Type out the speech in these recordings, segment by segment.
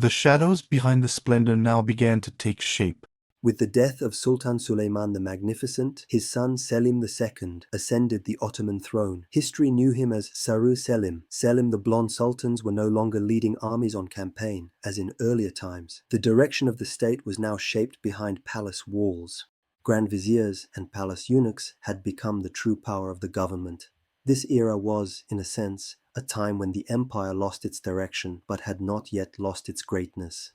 The shadows behind the splendor now began to take shape. With the death of Sultan Süleyman the Magnificent, his son Selim II ascended the Ottoman throne. History knew him as Sarı Selim. Selim the Blonde Sultans were no longer leading armies on campaign, as in earlier times. The direction of the state was now shaped behind palace walls. Grand viziers and palace eunuchs had become the true power of the government. This era was, in a sense, a time when the empire lost its direction but had not yet lost its greatness.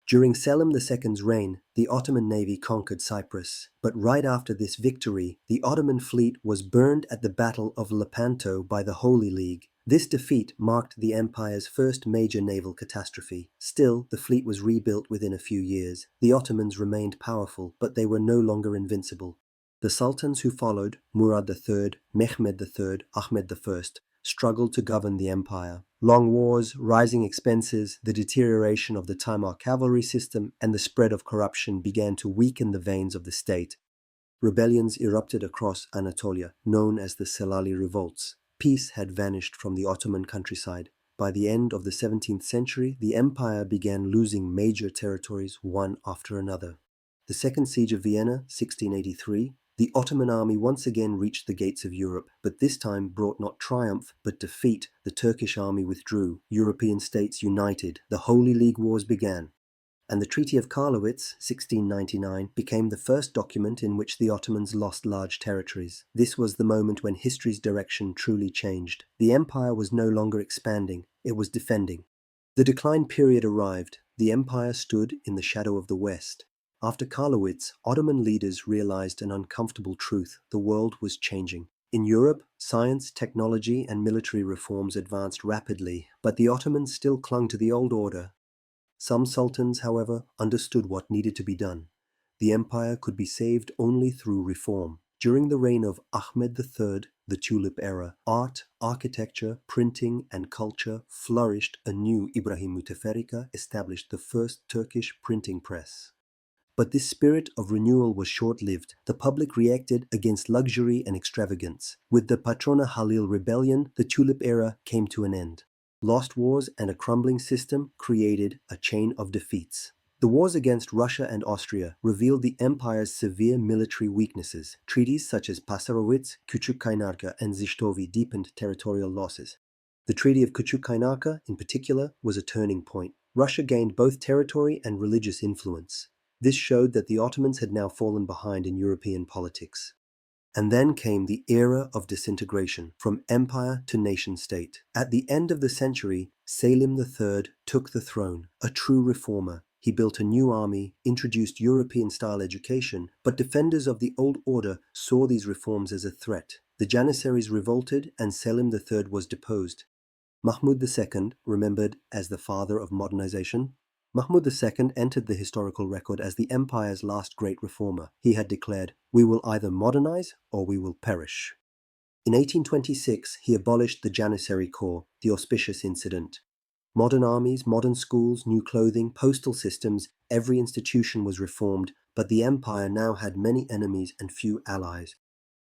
During Selim II's reign, the Ottoman navy conquered Cyprus, but right after this victory, the Ottoman fleet was burned at the Battle of Lepanto by the Holy League. This defeat marked the empire's first major naval catastrophe. Still, the fleet was rebuilt within a few years. The Ottomans remained powerful, but they were no longer invincible. The sultans who followed, Murad III, Mehmed III, Ahmed I, struggled to govern the empire. Long wars, rising expenses, the deterioration of the Timur cavalry system, and the spread of corruption began to weaken the veins of the state. Rebellions erupted across Anatolia, known as the Selali revolts. Peace had vanished from the Ottoman countryside. By the end of the 17th century, the empire began losing major territories one after another. The Second Siege of Vienna, 1683, the Ottoman army once again reached the gates of Europe, but this time brought not triumph but defeat. The Turkish army withdrew. European states united. The Holy League Wars began. And the Treaty of Karlowitz, 1699, became the first document in which the Ottomans lost large territories. This was the moment when history's direction truly changed. The empire was no longer expanding, it was defending. The decline period arrived. The empire stood in the shadow of the West. After Karlowitz, Ottoman leaders realized an uncomfortable truth: the world was changing. In Europe, science, technology, and military reforms advanced rapidly, but the Ottomans still clung to the old order. Some sultans, however, understood what needed to be done. The empire could be saved only through reform. During the reign of Ahmed III, the Tulip era, art, architecture, printing, and culture flourished anew. Ibrahim Müteferrika established the first Turkish printing press. But this spirit of renewal was short-lived. The public reacted against luxury and extravagance. With the Patrona Halil rebellion, the Tulip era came to an end. Lost wars and a crumbling system created a chain of defeats. The wars against Russia and Austria revealed the empire's severe military weaknesses. Treaties such as Passarowitz, Küçük Kaynarca, and Zistovi deepened territorial losses. The Treaty of Küçük Kaynarca, in particular, was a turning point. Russia gained both territory and religious influence. This showed that the Ottomans had now fallen behind in European politics. And then came the era of disintegration, from empire to nation-state. At the end of the century, Selim III took the throne, a true reformer. He built a new army, introduced European-style education, but defenders of the old order saw these reforms as a threat. The Janissaries revolted, and Selim III was deposed. Mahmud II, remembered as the father of modernization, Mahmud II entered the historical record as the empire's last great reformer. He had declared, "We will either modernize or we will perish." In 1826, he abolished the Janissary Corps, the auspicious incident. Modern armies, modern schools, new clothing, postal systems, every institution was reformed, but the empire now had many enemies and few allies.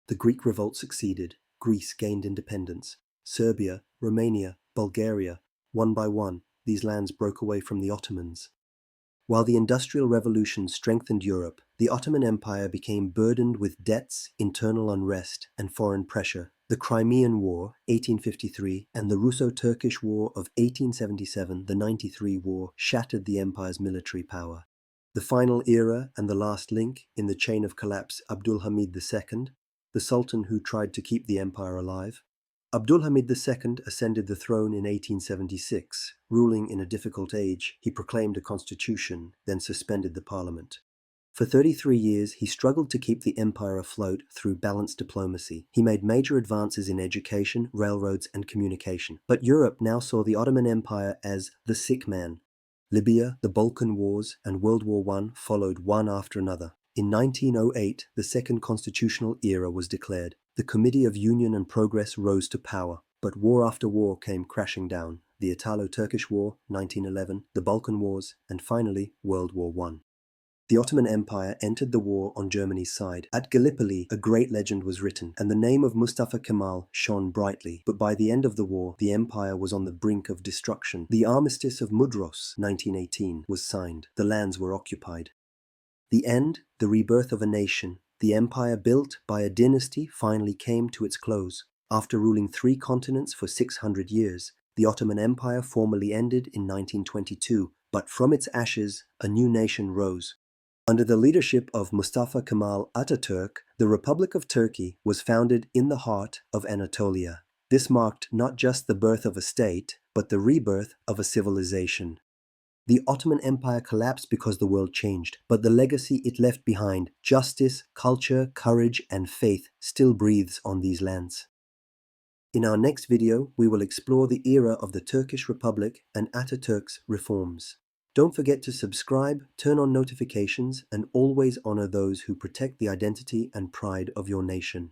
The Greek revolt succeeded. Greece gained independence. Serbia, Romania, Bulgaria, one by one, these lands broke away from the Ottomans. While the Industrial Revolution strengthened Europe, the Ottoman Empire became burdened with debts, internal unrest, and foreign pressure. The Crimean War, 1853, and the Russo-Turkish War of 1877, the 93 War, shattered the empire's military power. The final era and the last link in the chain of collapse, Abdülhamid II, the Sultan who tried to keep the empire alive. Abdülhamid II ascended the throne in 1876. Ruling in a difficult age, he proclaimed a constitution, then suspended the parliament. For 33 years, he struggled to keep the empire afloat through balanced diplomacy. He made major advances in education, railroads, and communication. But Europe now saw the Ottoman Empire as the sick man. Libya, the Balkan Wars, and World War I followed one after another. In 1908, the Second Constitutional Era was declared. The Committee of Union and Progress rose to power, but war after war came crashing down. The Italo-Turkish War, 1911, the Balkan Wars, and finally World War I. The Ottoman Empire entered the war on Germany's side. At Gallipoli, a great legend was written, and the name of Mustafa Kemal shone brightly. But by the end of the war, the empire was on the brink of destruction. The Armistice of Mudros, 1918, was signed. The lands were occupied. The end, the rebirth of a nation, the empire built by a dynasty finally came to its close. After ruling 3 continents for 600 years, the Ottoman Empire formally ended in 1922, but from its ashes, a new nation rose. Under the leadership of Mustafa Kemal Atatürk, the Republic of Turkey was founded in the heart of Anatolia. This marked not just the birth of a state, but the rebirth of a civilization. The Ottoman Empire collapsed because the world changed, but the legacy it left behind, justice, culture, courage, and faith, still breathes on these lands. In our next video, we will explore the era of the Turkish Republic and Atatürk's reforms. Don't forget to subscribe, turn on notifications, and always honor those who protect the identity and pride of your nation.